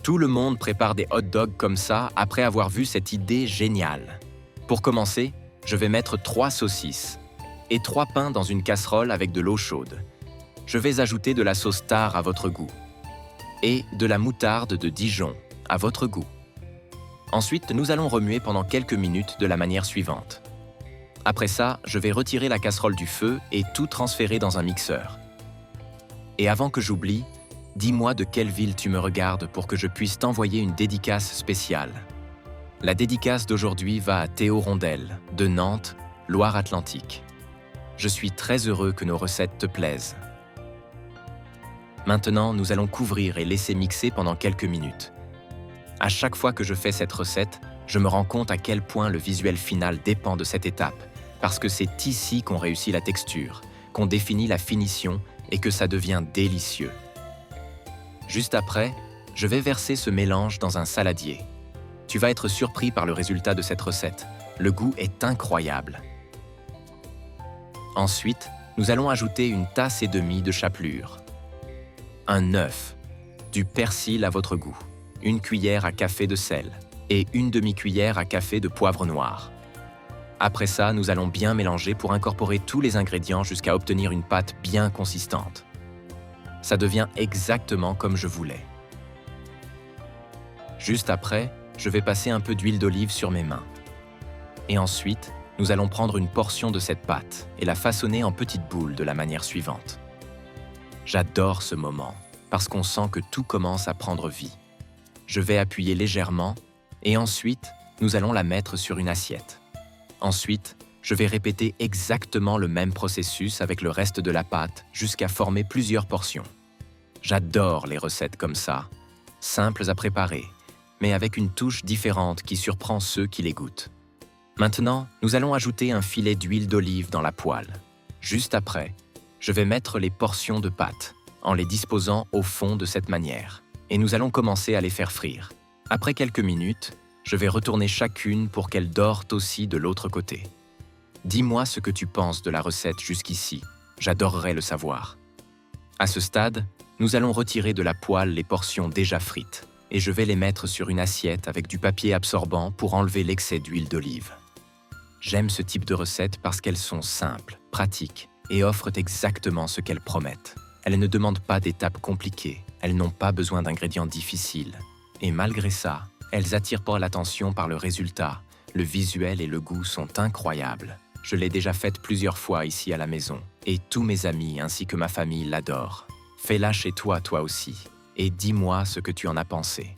Tout le monde prépare des hot dogs comme ça après avoir vu cette idée géniale. Pour commencer, je vais mettre 3 saucisses et 3 pains dans une casserole avec de l'eau chaude. Je vais ajouter de la sauce tare à votre goût et de la moutarde de Dijon à votre goût. Ensuite, nous allons remuer pendant quelques minutes de la manière suivante. Après ça, je vais retirer la casserole du feu et tout transférer dans un mixeur. Et avant que j'oublie, dis-moi de quelle ville tu me regardes pour que je puisse t'envoyer une dédicace spéciale. La dédicace d'aujourd'hui va à Théo Rondel, de Nantes, Loire-Atlantique. Je suis très heureux que nos recettes te plaisent. Maintenant, nous allons couvrir et laisser mixer pendant quelques minutes. À chaque fois que je fais cette recette, je me rends compte à quel point le visuel final dépend de cette étape, parce que c'est ici qu'on réussit la texture, qu'on définit la finition et que ça devient délicieux. Juste après, je vais verser ce mélange dans un saladier. Tu vas être surpris par le résultat de cette recette. Le goût est incroyable. Ensuite, nous allons ajouter une tasse et demie de chapelure, un œuf, du persil à votre goût, une cuillère à café de sel et une demi-cuillère à café de poivre noir. Après ça, nous allons bien mélanger pour incorporer tous les ingrédients jusqu'à obtenir une pâte bien consistante. Ça devient exactement comme je voulais. Juste après, je vais passer un peu d'huile d'olive sur mes mains. Et ensuite, nous allons prendre une portion de cette pâte et la façonner en petites boules de la manière suivante. J'adore ce moment, parce qu'on sent que tout commence à prendre vie. Je vais appuyer légèrement, et ensuite, nous allons la mettre sur une assiette. Ensuite, je vais répéter exactement le même processus avec le reste de la pâte jusqu'à former plusieurs portions. J'adore les recettes comme ça, simples à préparer, mais avec une touche différente qui surprend ceux qui les goûtent. Maintenant, nous allons ajouter un filet d'huile d'olive dans la poêle. Juste après, je vais mettre les portions de pâte en les disposant au fond de cette manière. Et nous allons commencer à les faire frire. Après quelques minutes, je vais retourner chacune pour qu'elles dorent aussi de l'autre côté. Dis-moi ce que tu penses de la recette jusqu'ici. J'adorerais le savoir. À ce stade, nous allons retirer de la poêle les portions déjà frites et je vais les mettre sur une assiette avec du papier absorbant pour enlever l'excès d'huile d'olive. J'aime ce type de recettes parce qu'elles sont simples, pratiques et offrent exactement ce qu'elles promettent. Elles ne demandent pas d'étapes compliquées, elles n'ont pas besoin d'ingrédients difficiles. Et malgré ça, elles attirent pas l'attention par le résultat. Le visuel et le goût sont incroyables. Je l'ai déjà faite plusieurs fois ici à la maison, et tous mes amis ainsi que ma famille l'adorent. Fais-la chez toi, toi aussi, et dis-moi ce que tu en as pensé.